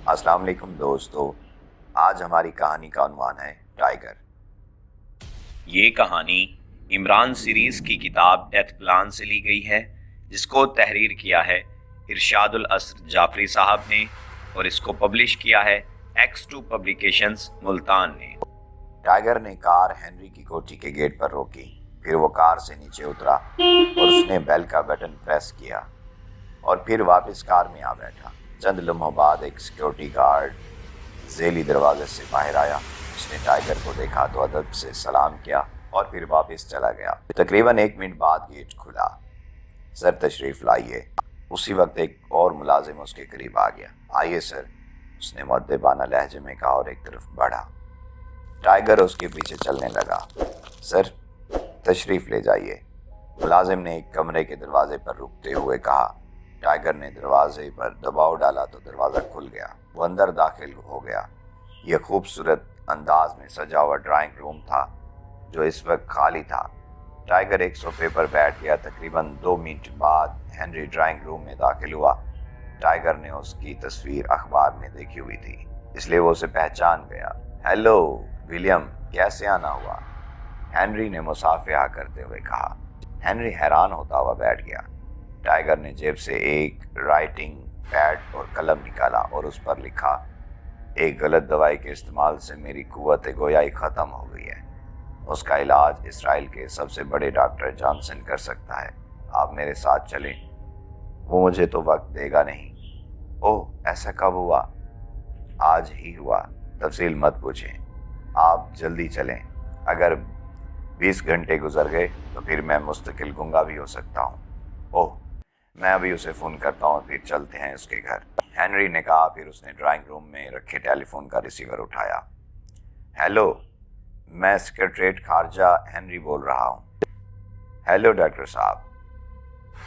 السلام علیکم دوستو، آج ہماری کہانی کا عنوان ہے ٹائیگر۔ یہ کہانی عمران سیریز کی کتاب ڈیتھ پلان سے لی گئی ہے، جس کو تحریر کیا ہے ارشاد الاسر جعفری صاحب نے اور اس کو پبلش کیا ہے X2 پبلیکیشنز ملتان نے۔ ٹائیگر نے کار ہنری کی کوٹھی کے گیٹ پر روکی، پھر وہ کار سے نیچے اترا اور اس نے بیل کا بٹن پریس کیا اور پھر واپس کار میں آ بیٹھا۔ چند لمحوں بعد ایک سیکیورٹی گارڈ ذیلی دروازے سے باہر آیا۔ اس نے ٹائیگر کو دیکھا تو ادب سے سلام کیا اور پھر واپس چلا گیا۔ تقریباً 1 منٹ بعد گیٹ کھلا۔ سر تشریف لائیے۔ اسی وقت ایک اور ملازم اس کے قریب آ گیا۔ آئیے سر، اس نے مؤدبانہ لہجے میں کہا اور ایک طرف بڑھا۔ ٹائیگر اس کے پیچھے چلنے لگا۔ سر تشریف لے جائیے، ملازم نے ایک کمرے کے دروازے پر رکتے ہوئے کہا۔ ٹائیگر نے دروازے پر دباؤ ڈالا تو دروازہ کھل گیا۔ وہ اندر داخل ہو گیا۔ یہ خوبصورت انداز میں سجا ہوا ڈرائنگ روم تھا جو اس وقت خالی تھا۔ ٹائیگر ایک صوفے پر بیٹھ گیا۔ تقریباً 2 منٹ بعد ہنری ڈرائنگ روم میں داخل ہوا۔ ٹائیگر نے اس کی تصویر اخبار میں دیکھی ہوئی تھی، اس لیے وہ اسے پہچان گیا۔ ہیلو ولیم، کیسے آنا ہوا؟ ہنری نے مصافحہ کرتے ہوئے کہا۔ ہنری حیران ہوتا ہوا بیٹھ گیا۔ ٹائیگر نے جیب سے ایک رائٹنگ پیڈ اور قلم نکالا اور اس پر لکھا، ایک غلط دوائی کے استعمال سے میری قوت گویائی ختم ہو گئی ہے۔ اس کا علاج اسرائیل کے سب سے بڑے ڈاکٹر جانسن کر سکتا ہے۔ آپ میرے ساتھ چلیں۔ وہ مجھے تو وقت دے گا نہیں۔ اوہ، ایسا کب ہوا؟ آج ہی ہوا۔ تفصیل مت پوچھیں، آپ جلدی چلیں۔ اگر 20 گھنٹے گزر گئے تو پھر میں مستقل گنگا بھی ہو سکتا ہوں۔ اوہ، میں ابھی اسے فون کرتا ہوں، پھر چلتے ہیں اس کے گھر، ہنری نے کہا۔ پھر اس نے ڈرائنگ روم میں رکھے ٹیلی فون کا ریسیور اٹھایا۔ ہیلو، میں سیکریٹریٹ خارجہ ہنری بول رہا ہوں۔ ہیلو ڈاکٹر صاحب،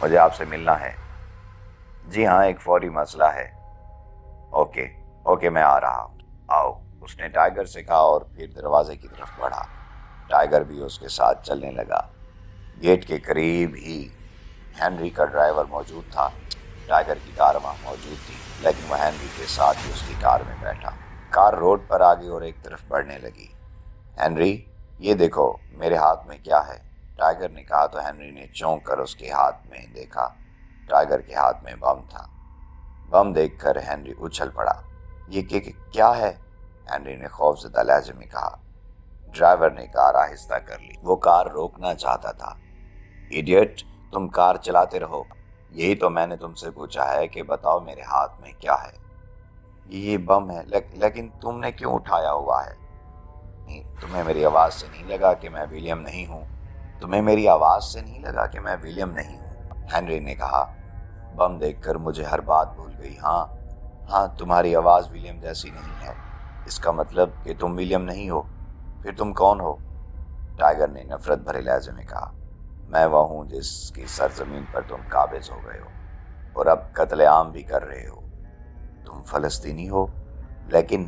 مجھے آپ سے ملنا ہے۔ جی ہاں، ایک فوری مسئلہ ہے۔ اوکے میں آ رہا ہوں، آؤ، اس نے ٹائیگر سے کہا اور پھر دروازے کی طرف بڑھا۔ ٹائیگر بھی اس کے ساتھ چلنے لگا۔ گیٹ کے قریب ہی ہنری کا ڈرائیور موجود تھا۔ ٹائیگر کی کار وہاں موجود تھی، لیکن وہ ہنری کے ساتھ ہی اس کی کار میں بیٹھا۔ کار روڈ پر آ گئی اور ایک طرف بڑھنے لگی۔ ہنری، یہ دیکھو میرے ہاتھ میں کیا ہے؟ ٹائیگر نے کہا تو ہنری نے چونک کر اس کے ہاتھ میں دیکھا۔ ٹائیگر کے ہاتھ میں بم تھا۔ بم دیکھ کر ہنری اچھل پڑا۔ یہ کیا ہے؟ ہنری نے خوفزدہ لہجے میں کہا۔ ڈرائیور نے کار آہستہ کر لی۔ وہ کار روکنا چاہتا تھا۔ ایڈیٹ، تم کار چلاتے رہو، یہی تو میں نے تم سے پوچھا ہے کہ بتاؤ میرے ہاتھ میں کیا ہے؟ یہ بم ہے، لیکن تم نے کیوں اٹھایا ہوا ہے؟ تمہیں میری آواز سے نہیں لگا کہ میں ولیم نہیں ہوں؟ تمہیں میری آواز سے نہیں لگا کہ میں ولیم نہیں ہوں؟ ہنری نے کہا۔ بم دیکھ کر مجھے ہر بات بھول گئی۔ ہاں، تمہاری آواز ولیم جیسی نہیں ہے۔ اس کا مطلب کہ تم ولیم نہیں ہو؟ پھر تم کون ہو؟ ٹائیگر نے نفرت بھرے لہجے میں کہا۔ میں وہ ہوں جس کی سرزمین پر تم قابض ہو گئے ہو اور اب قتل عام بھی کر رہے ہو۔ تم فلسطینی ہو؟ لیکن،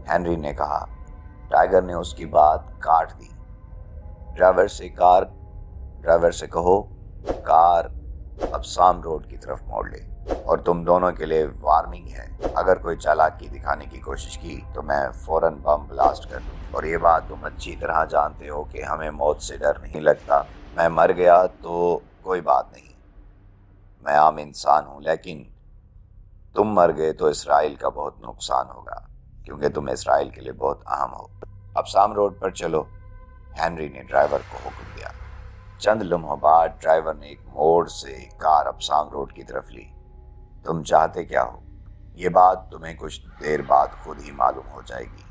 ہنری نے کہا۔ ٹائیگر نے اس کی بات کاٹ دی۔ ڈرائیور سے کہو کار ابسام روڈ کی طرف موڑ لے، اور تم دونوں کے لیے وارننگ ہے، اگر کوئی چالاکی دکھانے کی کوشش کی تو میں فوراً بم بلاسٹ کر دوں۔ اور یہ بات تم اچھی طرح جانتے ہو کہ ہمیں موت سے ڈر نہیں لگتا۔ میں مر گیا تو کوئی بات نہیں، میں عام انسان ہوں، لیکن تم مر گئے تو اسرائیل کا بہت نقصان ہوگا، کیونکہ تم اسرائیل کے لیے بہت اہم ہو۔ ابسام روڈ پر چلو، ہنری نے ڈرائیور کو حکم دیا۔ چند لمحوں بعد ڈرائیور نے ایک موڑ سے کار ابسام روڈ کی طرف لی۔ تم چاہتے کیا ہو؟ یہ بات تمہیں کچھ دیر بعد خود ہی معلوم ہو جائے گی۔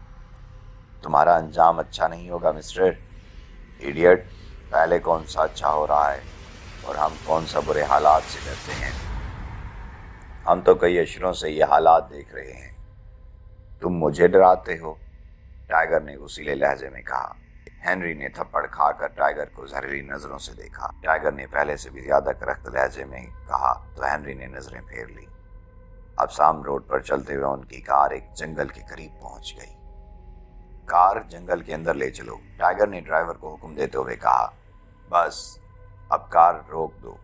تمہارا انجام اچھا نہیں ہوگا مسٹر ایڈیٹ۔ پہلے کون سا اچھا ہو رہا ہے اور ہم کون سا برے حالات سے ڈرتے ہیں؟ ہم تو کئی اشروں سے یہ حالات دیکھ رہے ہیں۔ تم مجھے ڈراتے ہو؟ ٹائیگر نے غصیلے لہجے میں کہا۔ ہنری نے تھپڑ کھا کر ٹائیگر کو زہریلی نظروں سے دیکھا۔ ٹائیگر نے پہلے سے بھی زیادہ کرخت لہجے میں کہا تو ہنری نے نظریں پھیر لی۔ ابسام روڈ پر چلتے ہوئے ان کی کار ایک جنگل کے قریب پہنچ گئی۔ کار جنگل کے اندر لے چلو، ٹائیگر نے ڈرائیور کو حکم دیتے ہوئے کہا۔ بس اب کار روک دو،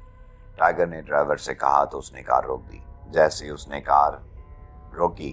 ٹائیگر نے ڈرائیور سے کہا تو اس نے کار روک دی۔ جیسے ہی اس نے کار روکی،